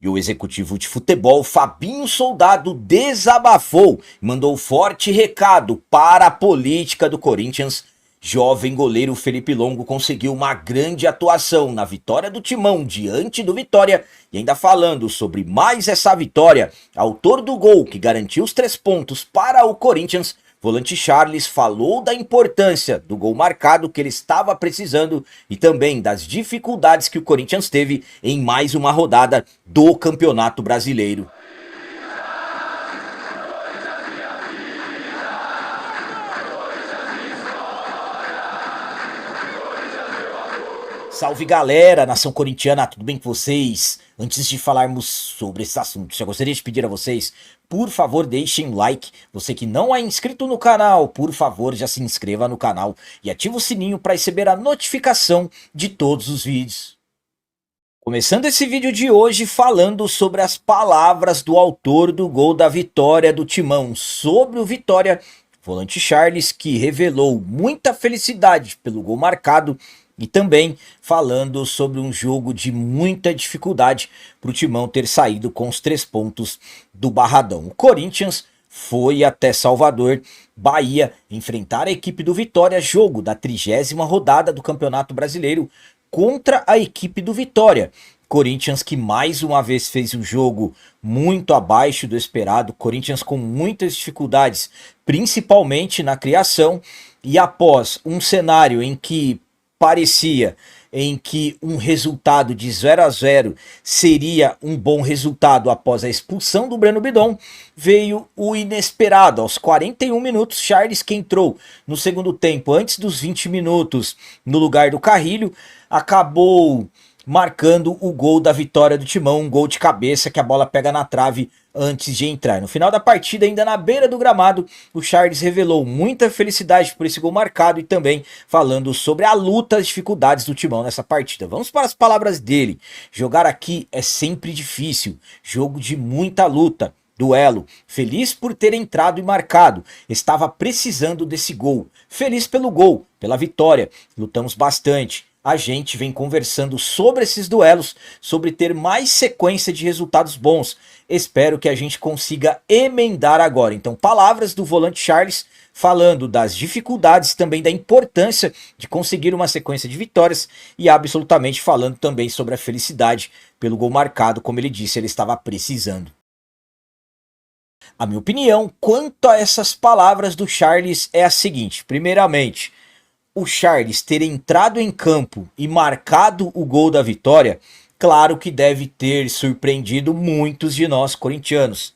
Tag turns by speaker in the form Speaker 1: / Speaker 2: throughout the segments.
Speaker 1: E o executivo de futebol Fabinho Soldado desabafou e mandou forte recado para a política do Corinthians. Jovem goleiro Felipe Longo conseguiu uma grande atuação na vitória do Timão diante do Vitória. E ainda falando sobre mais essa vitória, autor do gol que garantiu os 3 pontos para o Corinthians, volante Charles falou da importância do gol marcado que ele estava precisando e também das dificuldades que o Corinthians teve em mais uma rodada do Campeonato Brasileiro. Salve galera, nação corintiana, tudo bem com vocês? Antes de falarmos sobre esse assunto, já gostaria de pedir a vocês, por favor deixem um like. Você que não é inscrito no canal, por favor já se inscreva no canal e ative o sininho para receber a notificação de todos os vídeos. Começando esse vídeo de hoje falando sobre as palavras do autor do gol da vitória do Timão sobre o Vitória, volante Charles, que revelou muita felicidade pelo gol marcado. E também falando sobre um jogo de muita dificuldade para o Timão ter saído com os 3 pontos do Barradão. O Corinthians foi até Salvador, Bahia, enfrentar a equipe do Vitória, jogo da 30ª rodada do Campeonato Brasileiro contra a equipe do Vitória. Corinthians que mais uma vez fez um jogo muito abaixo do esperado, Corinthians com muitas dificuldades, principalmente na criação, e após um cenário em que parecia em que um resultado de 0-0 seria um bom resultado após a expulsão do Breno Bidon, veio o inesperado. Aos 41 minutos, Charles, que entrou no segundo tempo antes dos 20 minutos no lugar do Carrilho, acabou marcando o gol da vitória do Timão, um gol de cabeça que a bola pega na trave antes de entrar. No final da partida, ainda na beira do gramado, o Charles revelou muita felicidade por esse gol marcado e também falando sobre a luta, as dificuldades do Timão nessa partida. Vamos para as palavras dele. Jogar aqui é sempre difícil, jogo de muita luta. Duelo, feliz por ter entrado e marcado, estava precisando desse gol, feliz pelo gol, pela vitória, lutamos bastante. A gente vem conversando sobre esses duelos, sobre ter mais sequência de resultados bons. Espero que a gente consiga emendar agora. Então, palavras do volante Charles falando das dificuldades, também da importância de conseguir uma sequência de vitórias e absolutamente falando também sobre a felicidade pelo gol marcado, como ele disse, ele estava precisando. A minha opinião quanto a essas palavras do Charles é a seguinte: primeiramente, o Charles ter entrado em campo e marcado o gol da vitória, claro que deve ter surpreendido muitos de nós corintianos.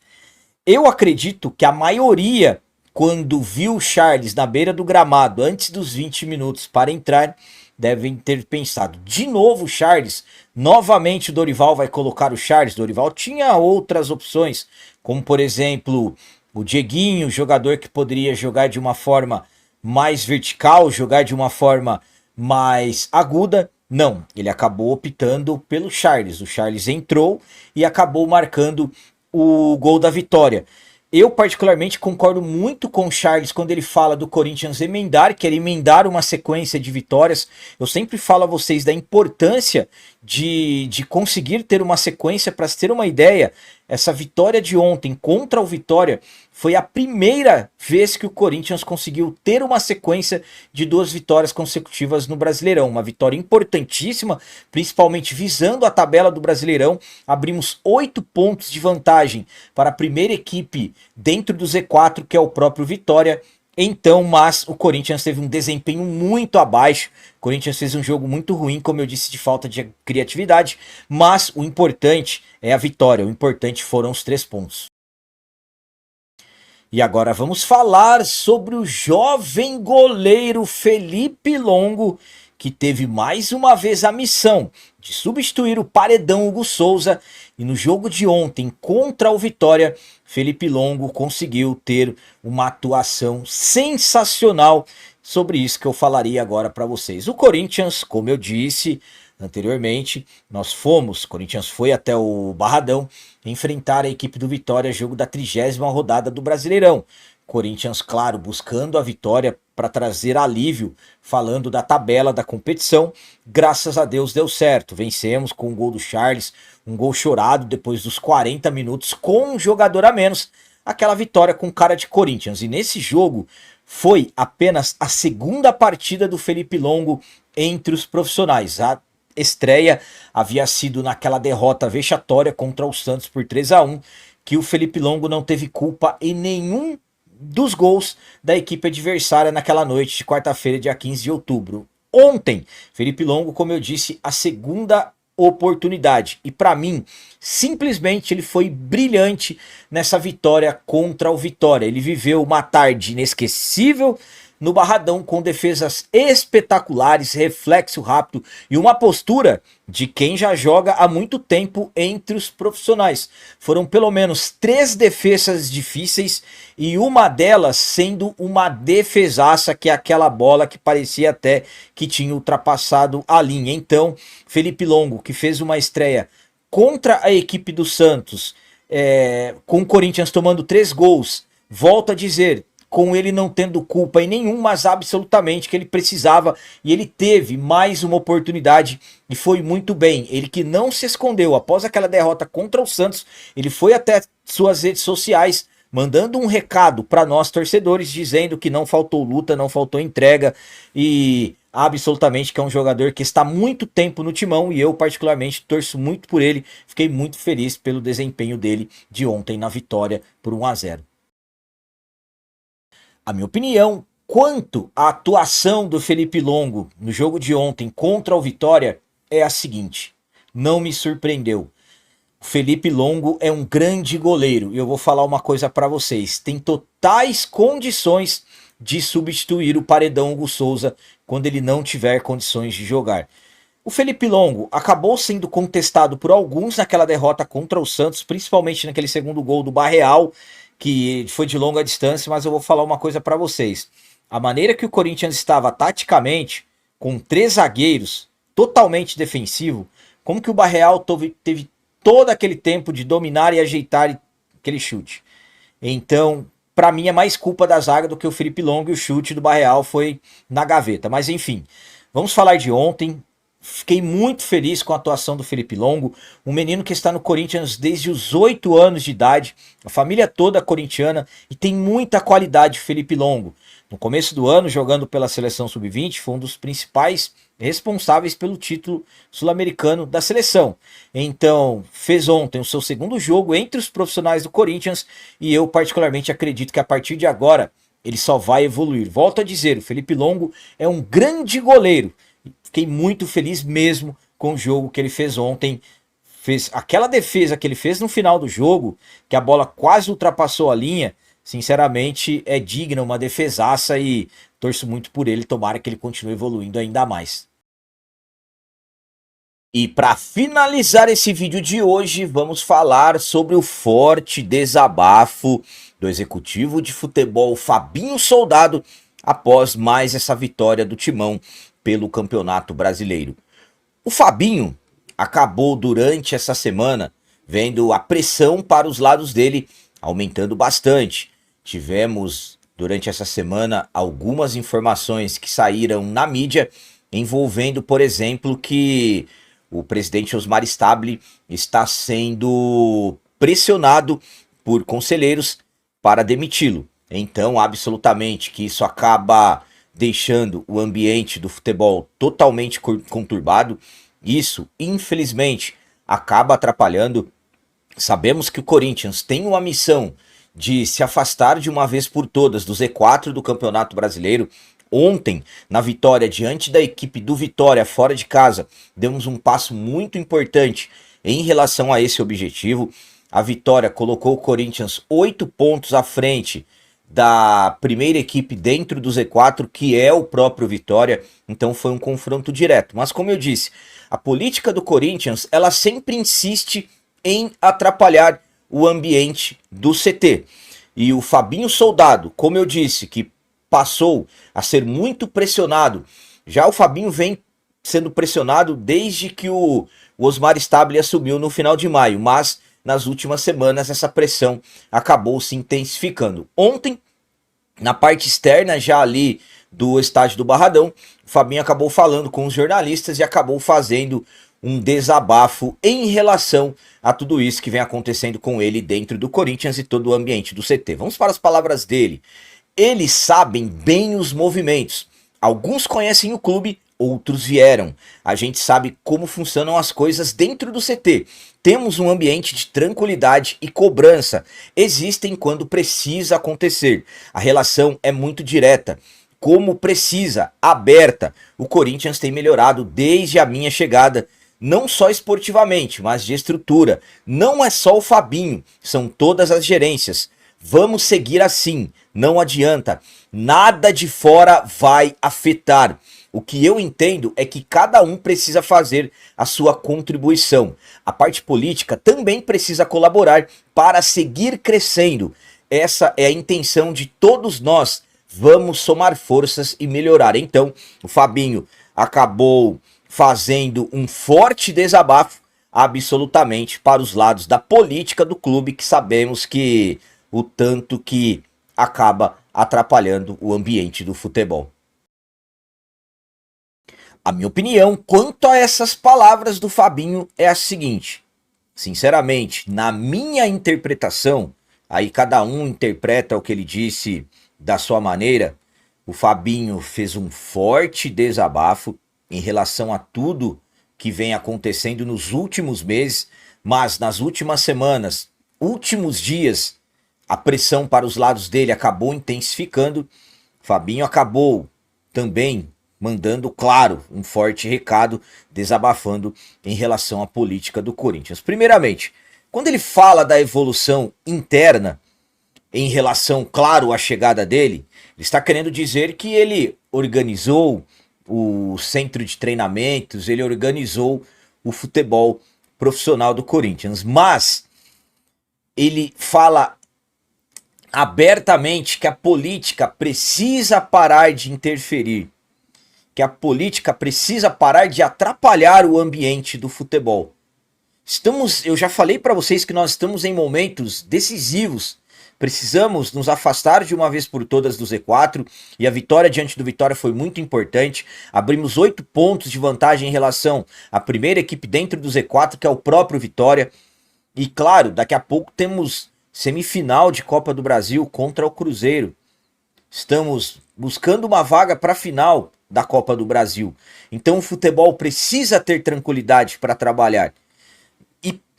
Speaker 1: Eu acredito que a maioria, quando viu o Charles na beira do gramado antes dos 20 minutos para entrar, devem ter pensado, de novo o Charles, novamente o Dorival vai colocar o Charles. Dorival tinha outras opções, como por exemplo o Dieguinho, jogador que poderia jogar de uma forma mais vertical, jogar de uma forma mais aguda. Não, ele acabou optando pelo Charles. O Charles entrou e acabou marcando o gol da vitória. Eu particularmente concordo muito com o Charles quando ele fala do Corinthians emendar, quer emendar uma sequência de vitórias. Eu sempre falo a vocês da importância de conseguir ter uma sequência. Para se ter uma ideia, essa vitória de ontem contra o Vitória foi a primeira vez que o Corinthians conseguiu ter uma sequência de 2 vitórias consecutivas no Brasileirão. Uma vitória importantíssima, principalmente visando a tabela do Brasileirão. Abrimos 8 pontos de vantagem para a primeira equipe dentro do Z4, que é o próprio Vitória. Então, mas o Corinthians teve um desempenho muito abaixo. O Corinthians fez um jogo muito ruim, como eu disse, de falta de criatividade. Mas o importante é a vitória, o importante foram os 3 pontos. E agora vamos falar sobre o jovem goleiro Felipe Longo, que teve mais uma vez a missão de substituir o paredão Hugo Souza. E no jogo de ontem contra o Vitória, Felipe Longo conseguiu ter uma atuação sensacional. Sobre isso que eu falaria agora para vocês. O Corinthians, como eu disse anteriormente, Corinthians foi até o Barradão enfrentar a equipe do Vitória, jogo da 30ª rodada do Brasileirão. Corinthians, claro, buscando a vitória, para trazer alívio, falando da tabela da competição. Graças a Deus deu certo, vencemos com o gol do Charles, um gol chorado depois dos 40 minutos com um jogador a menos, aquela vitória com cara de Corinthians. E nesse jogo foi apenas a segunda partida do Felipe Longo entre os profissionais. A estreia havia sido naquela derrota vexatória contra o Santos por 3-1, que o Felipe Longo não teve culpa em nenhum dos gols da equipe adversária naquela noite de quarta-feira, dia 15 de outubro. Ontem, Felipe Longo, como eu disse, a segunda oportunidade. E para mim, simplesmente ele foi brilhante nessa vitória contra o Vitória. Ele viveu uma tarde inesquecível no Barradão, com defesas espetaculares, reflexo rápido e uma postura de quem já joga há muito tempo entre os profissionais. Foram pelo menos 3 defesas difíceis e uma delas sendo uma defesaça, que é aquela bola que parecia até que tinha ultrapassado a linha. Então, Felipe Longo, que fez uma estreia contra a equipe do Santos, com o Corinthians tomando 3 gols, volto a dizer, com ele não tendo culpa em nenhum, mas absolutamente que ele precisava, e ele teve mais uma oportunidade e foi muito bem. Ele que não se escondeu após aquela derrota contra o Santos, ele foi até suas redes sociais mandando um recado para nós torcedores, dizendo que não faltou luta, não faltou entrega, e absolutamente que é um jogador que está há muito tempo no Timão, e eu particularmente torço muito por ele. Fiquei muito feliz pelo desempenho dele de ontem na vitória por 1-0. A minha opinião quanto à atuação do Felipe Longo no jogo de ontem contra o Vitória é a seguinte: não me surpreendeu. O Felipe Longo é um grande goleiro e eu vou falar uma coisa para vocês: tem totais condições de substituir o Paredão Hugo Souza quando ele não tiver condições de jogar. O Felipe Longo acabou sendo contestado por alguns naquela derrota contra o Santos, principalmente naquele segundo gol do Barreal, que foi de longa distância, mas eu vou falar uma coisa para vocês. A maneira que o Corinthians estava taticamente, com 3 zagueiros, totalmente defensivo, como que o Barreal teve todo aquele tempo de dominar e ajeitar aquele chute? Então, para mim é mais culpa da zaga do que o Felipe Longo, e o chute do Barreal foi na gaveta. Mas enfim, vamos falar de ontem. Fiquei muito feliz com a atuação do Felipe Longo, um menino que está no Corinthians desde os 8 anos de idade, a família toda corintiana, e tem muita qualidade. Felipe Longo, no começo do ano, jogando pela seleção sub-20, foi um dos principais responsáveis pelo título sul-americano da seleção. Então, fez ontem o seu segundo jogo entre os profissionais do Corinthians, e eu particularmente acredito que a partir de agora ele só vai evoluir. Volto a dizer, o Felipe Longo é um grande goleiro. Fiquei muito feliz mesmo com o jogo que ele fez ontem. Fez aquela defesa que ele fez no final do jogo, que a bola quase ultrapassou a linha. Sinceramente, é digna, uma defesaça, e torço muito por ele. Tomara que ele continue evoluindo ainda mais. E para finalizar esse vídeo de hoje, vamos falar sobre o forte desabafo do executivo de futebol Fabinho Soldado após mais essa vitória do Timão pelo Campeonato Brasileiro. O Fabinho acabou durante essa semana vendo a pressão para os lados dele aumentando bastante. Tivemos durante essa semana algumas informações que saíram na mídia envolvendo, por exemplo, que o presidente Osmar Stabile está sendo pressionado por conselheiros para demiti-lo. Então, absolutamente que isso acaba deixando o ambiente do futebol totalmente conturbado. Isso, infelizmente, acaba atrapalhando. Sabemos que o Corinthians tem uma missão de se afastar de uma vez por todas do Z4 do Campeonato Brasileiro. Ontem, na vitória diante da equipe do Vitória fora de casa, demos um passo muito importante em relação a esse objetivo. A vitória colocou o Corinthians 8 pontos à frente da primeira equipe dentro do Z4, que é o próprio Vitória. Então foi um confronto direto. Mas como eu disse, a política do Corinthians, ela sempre insiste em atrapalhar o ambiente do CT. E o Fabinho Soldado, como eu disse, que passou a ser muito pressionado. Já o Fabinho vem sendo pressionado desde que o Osmar Stabile assumiu no final de maio, mas nas últimas semanas essa pressão acabou se intensificando. Ontem, na parte externa, já ali do estádio do Barradão. O Fabinho acabou falando com os jornalistas e acabou fazendo um desabafo em relação a tudo isso que vem acontecendo com ele dentro do Corinthians e todo o ambiente do CT. Vamos para as palavras dele. Eles sabem bem os movimentos. Alguns conhecem o clube, outros vieram. A gente sabe como funcionam as coisas dentro do CT. Temos um ambiente de tranquilidade e cobrança. Existem quando precisa acontecer. A relação é muito direta. Como precisa, aberta. O Corinthians tem melhorado desde a minha chegada. Não só esportivamente, mas de estrutura. Não é só o Fabinho, são todas as gerências. Vamos seguir assim, não adianta. Nada de fora vai afetar. O que eu entendo é que cada um precisa fazer a sua contribuição. A parte política também precisa colaborar para seguir crescendo. Essa é a intenção de todos nós. Vamos somar forças e melhorar. Então, o Fabinho acabou fazendo um forte desabafo absolutamente para os lados da política do clube, que sabemos que o tanto que acaba atrapalhando o ambiente do futebol. A minha opinião quanto a essas palavras do Fabinho é a seguinte: sinceramente, na minha interpretação, aí cada um interpreta o que ele disse da sua maneira, o Fabinho fez um forte desabafo em relação a tudo que vem acontecendo nos últimos meses, mas nas últimas semanas, últimos dias, a pressão para os lados dele acabou intensificando. Fabinho acabou também mandando, claro, um forte recado, desabafando em relação à política do Corinthians. Primeiramente, quando ele fala da evolução interna, em relação, claro, à chegada dele, ele está querendo dizer que ele organizou o centro de treinamentos, ele organizou o futebol profissional do Corinthians, mas ele fala abertamente que a política precisa parar de interferir, que a política precisa parar de atrapalhar o ambiente do futebol. Eu já falei para vocês que nós estamos em momentos decisivos. Precisamos nos afastar de uma vez por todas do Z4 e a vitória diante do Vitória foi muito importante. Abrimos 8 pontos de vantagem em relação à primeira equipe dentro do Z4, que é o próprio Vitória. E claro, daqui a pouco temos semifinal de Copa do Brasil contra o Cruzeiro. Estamos buscando uma vaga para a final da Copa do Brasil. Então o futebol precisa ter tranquilidade para trabalhar.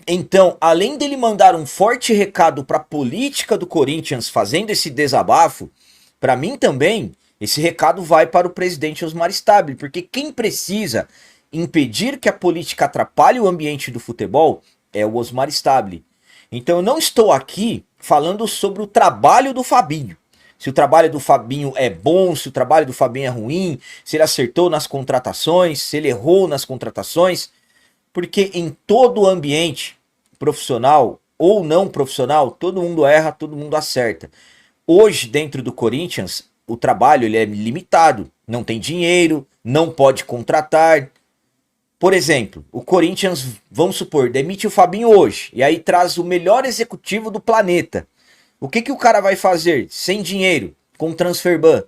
Speaker 1: Então, além dele mandar um forte recado para a política do Corinthians fazendo esse desabafo, para mim também esse recado vai para o presidente Osmar Stabile, porque quem precisa impedir que a política atrapalhe o ambiente do futebol é o Osmar Stabile. Então eu não estou aqui falando sobre o trabalho do Fabinho. Se o trabalho do Fabinho é bom, se o trabalho do Fabinho é ruim, se ele acertou nas contratações, se ele errou nas contratações, porque em todo o ambiente profissional ou não profissional, todo mundo erra, todo mundo acerta. Hoje, dentro do Corinthians, o trabalho ele é limitado, não tem dinheiro, não pode contratar. Por exemplo, o Corinthians, vamos supor, demite o Fabinho hoje, e aí traz o melhor executivo do planeta. O que o cara vai fazer sem dinheiro, com transfer ban?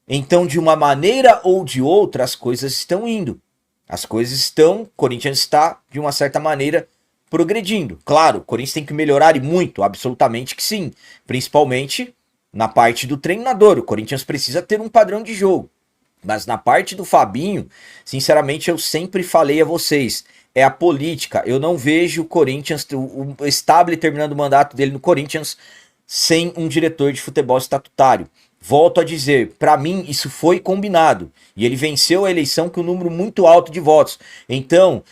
Speaker 1: Então, de uma maneira ou de outra, as coisas estão indo. O Corinthians está, de uma certa maneira, progredindo. Claro, o Corinthians tem que melhorar e muito, absolutamente que sim. Principalmente na parte do treinador. O Corinthians precisa ter um padrão de jogo. Mas na parte do Fabinho, sinceramente, eu sempre falei a vocês, é a política. Eu não vejo o Corinthians, o Stabile terminando o mandato dele no Corinthians sem um diretor de futebol estatutário. Volto a dizer, para mim isso foi combinado. E ele venceu a eleição com um número muito alto de votos. Então,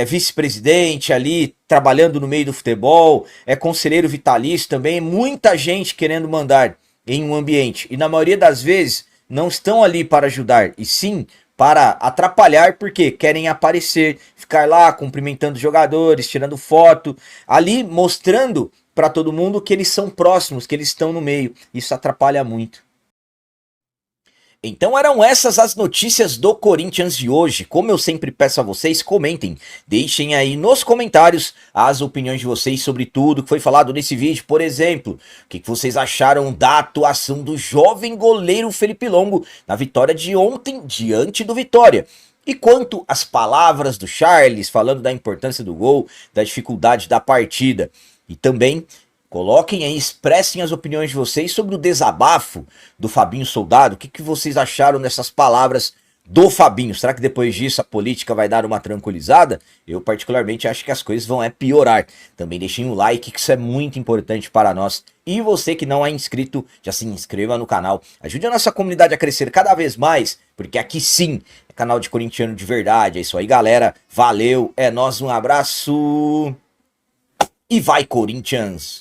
Speaker 1: vice-presidente ali, trabalhando no meio do futebol, conselheiro vitalício também, muita gente querendo mandar em um ambiente. E na maioria das vezes, não estão ali para ajudar, e sim para atrapalhar, porque querem aparecer, ficar lá cumprimentando jogadores, tirando foto, ali mostrando para todo mundo que eles são próximos, que eles estão no meio. Isso atrapalha muito. Então eram essas as notícias do Corinthians de hoje. Como eu sempre peço a vocês, comentem. Deixem aí nos comentários as opiniões de vocês sobre tudo que foi falado nesse vídeo. Por exemplo, o que vocês acharam da atuação do jovem goleiro Felipe Longo na vitória de ontem diante do Vitória? E quanto às palavras do Charles, falando da importância do gol, da dificuldade da partida. E também coloquem aí, expressem as opiniões de vocês sobre o desabafo do Fabinho Soldado. O que vocês acharam dessas palavras do Fabinho? Será que depois disso a política vai dar uma tranquilizada? Eu particularmente acho que as coisas vão piorar. Também deixem o like, que isso é muito importante para nós. E você que não é inscrito, já se inscreva no canal. Ajude a nossa comunidade a crescer cada vez mais, porque aqui sim é canal de corintiano de verdade. É isso aí, galera. Valeu, é nóis, um abraço e vai, Corinthians!